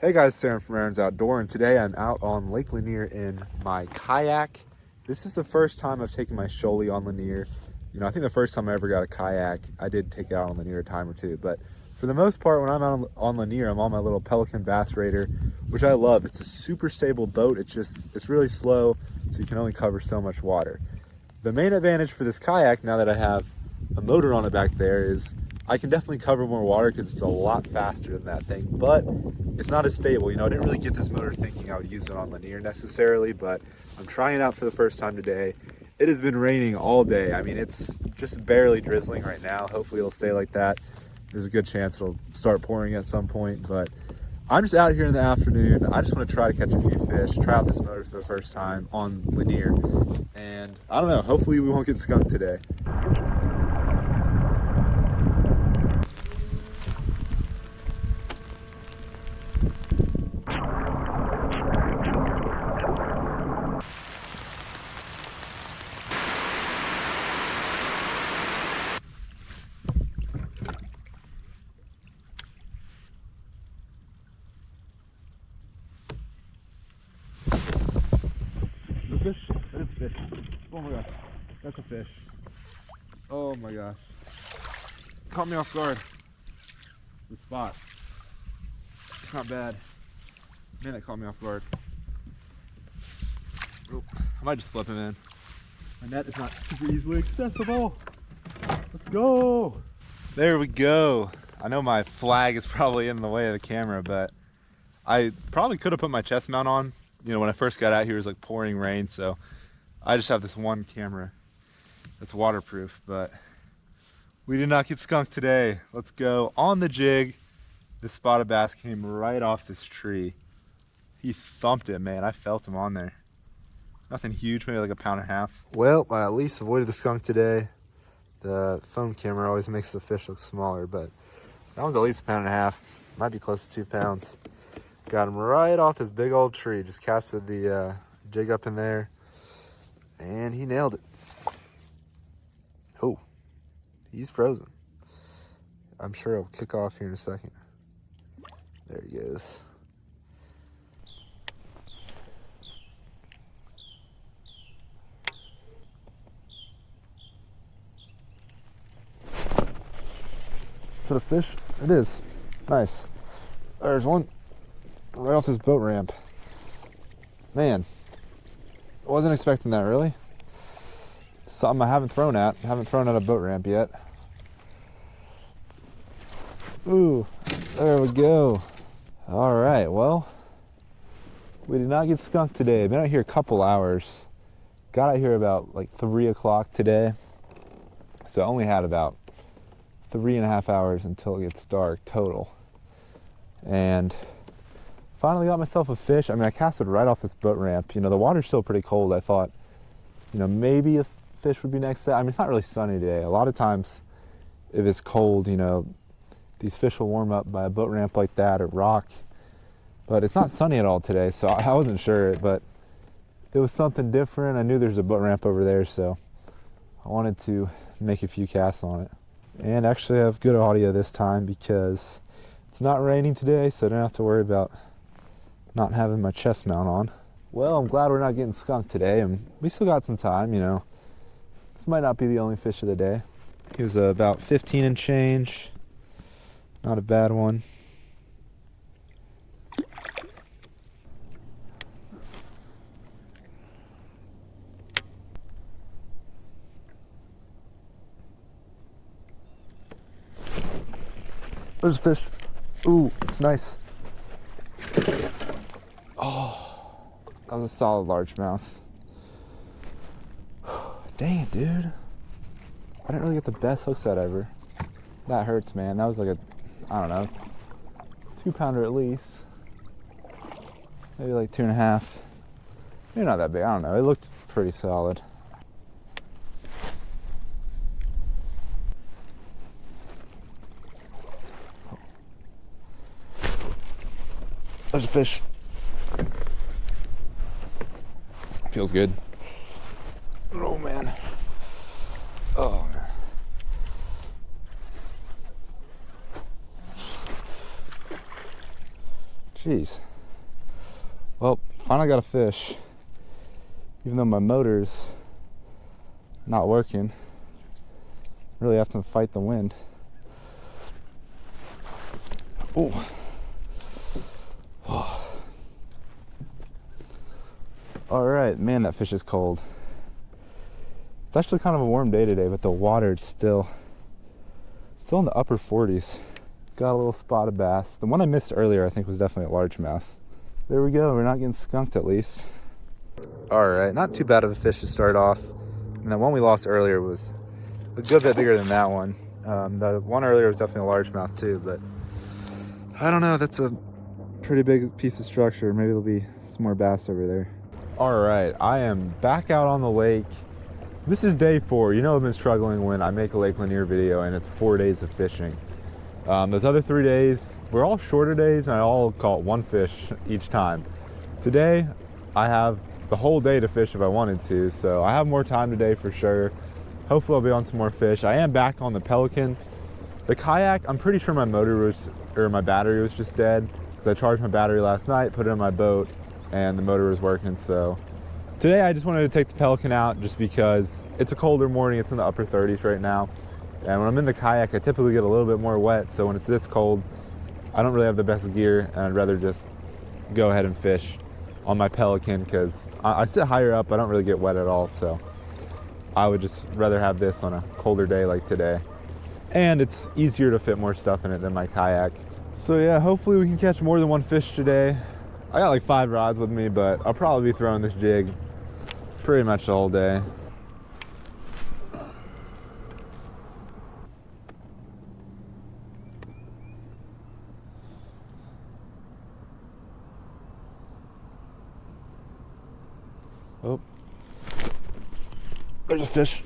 Hey guys, Sam from Aaron's Outdoor, and today I'm out on Lake Lanier in my kayak. This is the first time I've taken my Shakey on Lanier. You know, I think the first time I ever got a kayak, I did take it out on Lanier a time or two, but for the most part, when I'm out on Lanier, I'm on my little Pelican Bass Raider, which I love. It's a super stable boat. It's really slow, so you can only cover so much water. The main advantage for this kayak, now that I have a motor on it back there, is I can definitely cover more water because it's a lot faster than that thing, but it's not as stable. You know, I didn't really get this motor thinking I would use it on Lanier necessarily, but I'm trying it out for the first time today. It has been raining all day. I mean, it's just barely drizzling right now. Hopefully it'll stay like that. There's a good chance it'll start pouring at some point, but I'm just out here in the afternoon. I just want to try to catch a few fish, try out this motor for the first time on Lanier, and I don't know, hopefully we won't get skunked today. Fish? That is a fish. Oh my gosh, that's a fish. Oh my gosh. Caught me off guard. The spot. It's not bad. Man, that caught me off guard. Oh, I might just flip him in. My net is not super easily accessible. Let's go. There we go. I know my flag is probably in the way of the camera, but I probably could have put my chest mount on. You know, when I first got out here, it was like pouring rain, so I just have this one camera that's waterproof, but we did not get skunked today. Let's go. On the jig, this spotted bass came right off this tree. He thumped it, man. I felt him on there. Nothing huge, maybe like a pound and a half. Well, I at least avoided the skunk today. The phone camera always makes the fish look smaller, but that one's at least a pound and a half. Might be close to 2 pounds. Got him right off this big old tree. Just casted the jig up in there, and he nailed it. Oh, he's frozen. I'm sure he'll kick off here in a second. There he goes. Is that a fish? It is. Nice. There's one. Right off this boat ramp. Man, I wasn't expecting that, really. Something I haven't thrown at. I haven't thrown at a boat ramp yet. Ooh, there we go. All right, well, we did not get skunked today. Been out here a couple hours. Got out here about like 3 o'clock today. So I only had about 3.5 hours until it gets dark total. And finally got myself a fish. I mean, I casted right off this boat ramp. You know, the water's still pretty cold. I thought, you know, maybe a fish would be next to that. I mean, it's not really sunny today. A lot of times, if it's cold, you know, these fish will warm up by a boat ramp like that or rock. But it's not sunny at all today, so I wasn't sure. But it was something different. I knew there's a boat ramp over there, so I wanted to make a few casts on it. And actually, I have good audio this time because it's not raining today, so I don't have to worry about not having my chest mount on. Well, I'm glad we're not getting skunked today, and we still got some time, you know. This might not be the only fish of the day. He was about 15 and change. Not a bad one. There's a fish. Ooh, it's nice. Oh, that was a solid largemouth. Dang it, dude. I didn't really get the best hook set ever. That hurts, man. That was like a, I don't know, 2-pounder at least. Maybe like 2.5. Maybe not that big, I don't know. It looked pretty solid. There's a fish. Feels good. Oh man. Oh man. Jeez. Well, finally got a fish. Even though my motor's not working, really have to fight the wind. Oh. All right, man, that fish is cold. It's actually kind of a warm day today, but the water is still in the upper 40s. Got a little spotted bass. The one I missed earlier, I think, was definitely a largemouth. There we go. We're not getting skunked, at least. All right, not too bad of a fish to start off. And the one we lost earlier was a good bit bigger than that one. The one earlier was definitely a largemouth too, but I don't know. That's a pretty big piece of structure. Maybe there'll be some more bass over there. All right, I am back out on the lake. This is day 4. You know I've been struggling when I make a Lake Lanier video and it's 4 days of fishing. Those other 3 days were all shorter days, and I all caught one fish each time. Today, I have the whole day to fish if I wanted to, so I have more time today for sure. Hopefully I'll be on some more fish. I am back on the Pelican. The kayak, I'm pretty sure my battery was just dead, because I charged my battery last night, put it in my boat, and the motor was working. So today I just wanted to take the Pelican out just because it's a colder morning. It's in the upper 30s right now. And when I'm in the kayak, I typically get a little bit more wet. So when it's this cold, I don't really have the best gear, and I'd rather just go ahead and fish on my Pelican, because I sit higher up. I don't really get wet at all. So I would just rather have this on a colder day like today. And it's easier to fit more stuff in it than my kayak. So yeah, hopefully we can catch more than one fish today. I got like 5 rods with me, but I'll probably be throwing this jig pretty much the whole day. Oh, there's a fish.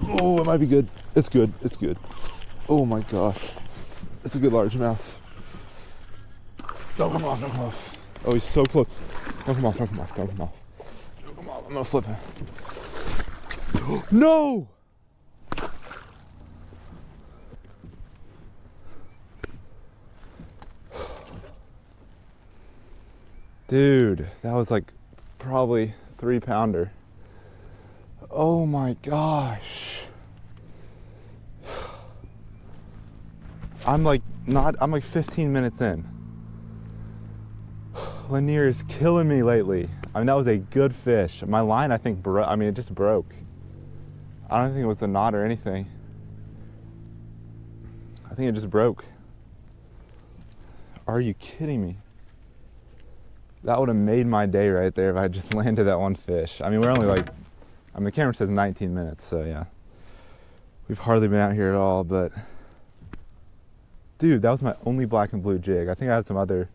Oh, it might be good. It's good. It's good. Oh my gosh. It's a good largemouth. Don't come off. Don't come off. Oh, he's so close. Don't come off. Don't come off. Don't come off. Don't come off. I'm gonna flip him. No! Dude, that was like probably 3-pounder. Oh my gosh. I'm like 15 minutes in. Lanier is killing me lately. I mean, that was a good fish. My line, I think, it just broke. I don't think it was the knot or anything. I think it just broke. Are you kidding me? That would have made my day right there if I just landed that one fish. I mean, we're only the camera says 19 minutes, so yeah. We've hardly been out here at all, but dude, that was my only black and blue jig. I think I had some other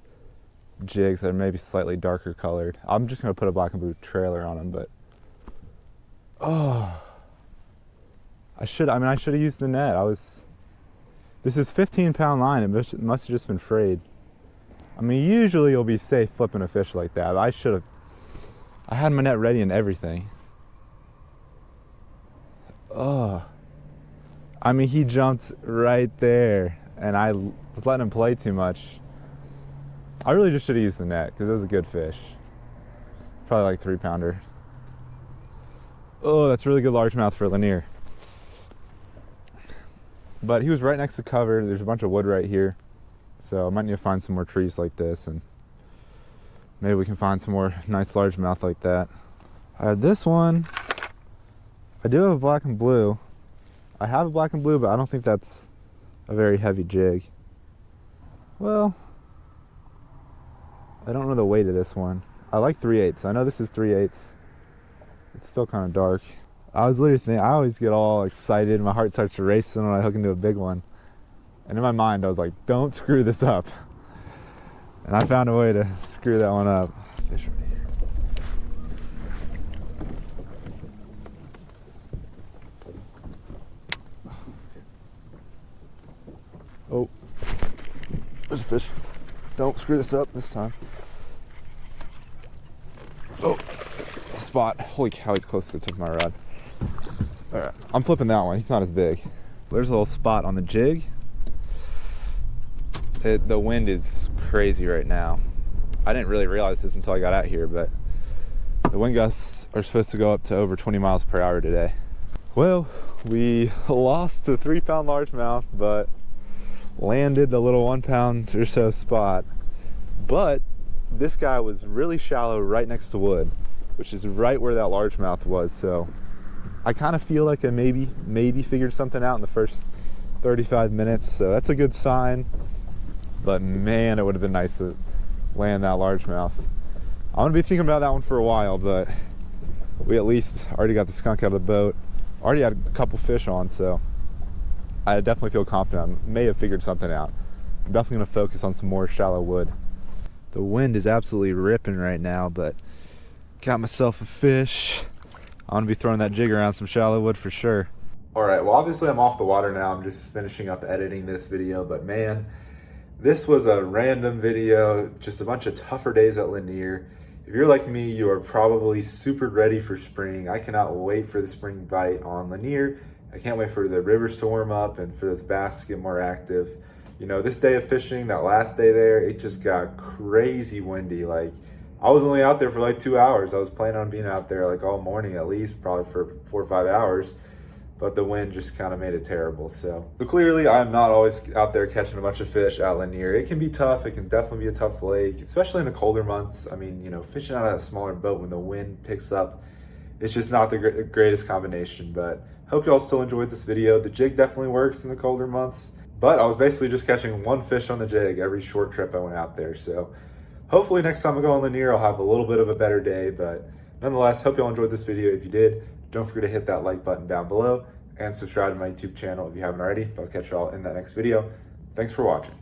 jigs that are maybe slightly darker colored. I'm just gonna put a black and blue trailer on them, but oh, I should have used the net. This is 15-pound line. It must have just been frayed. I mean, usually you'll be safe flipping a fish like that. I had my net ready and everything. Oh, I mean, he jumped right there, and I was letting him play too much. I really just should have used the net, because it was a good fish. Probably like 3-pounder. Oh, that's really good largemouth for Lanier. But he was right next to cover. There's a bunch of wood right here. So I might need to find some more trees like this, and maybe we can find some more nice largemouth like that. I have this one. I do have a black and blue. I have a black and blue, but I don't think that's a very heavy jig. Well, I don't know the weight of this one. I like 3/8. I know this is 3/8. It's still kind of dark. I was literally thinking, I always get all excited. My heart starts racing when I hook into a big one. And in my mind, I was like, don't screw this up. And I found a way to screw that one up. Fish right here. Oh, there's a fish. Don't screw this up this time. Oh, spot. Holy cow, he's close to the tip of my rod. All right, I'm flipping that one. He's not as big. There's a little spot on the jig. The wind is crazy right now. I didn't really realize this until I got out here, but the wind gusts are supposed to go up to over 20 miles per hour today. Well, we lost the 3-pound largemouth, but landed the little 1-pound or so spot. But this guy was really shallow right next to wood, which is right where that largemouth was. So I kind of feel like I maybe figured something out in the first 35 minutes. So that's a good sign. But man, it would have been nice to land that largemouth. I'm gonna be thinking about that one for a while, but we at least already got the skunk out of the boat. Already had a couple fish on, so I definitely feel confident. I may have figured something out. I'm definitely gonna focus on some more shallow wood. The wind is absolutely ripping right now, but got myself a fish. I'm gonna be throwing that jig around some shallow wood for sure. All right, well, obviously I'm off the water now. I'm just finishing up editing this video, but man, this was a random video, just a bunch of tougher days at Lanier. If you're like me, you are probably super ready for spring. I cannot wait for the spring bite on Lanier. I can't wait for the rivers to warm up and for those bass to get more active. You know, this day of fishing, that last day there, it just got crazy windy. Like, I was only out there for like 2 hours. I was planning on being out there like all morning at least, probably for 4 or 5 hours. But the wind just kind of made it terrible. So clearly I'm not always out there catching a bunch of fish at Lanier. It can be tough. It can definitely be a tough lake, especially in the colder months. I mean, you know, fishing out of a smaller boat when the wind picks up, it's just not the greatest combination. But hope you all still enjoyed this video. The jig definitely works in the colder months, but I was basically just catching one fish on the jig every short trip I went out there. So hopefully next time I go on Lanier, I'll have a little bit of a better day. But nonetheless, hope you all enjoyed this video. If you did, don't forget to hit that like button down below and subscribe to my YouTube channel if you haven't already. I'll catch you all in that next video. Thanks for watching.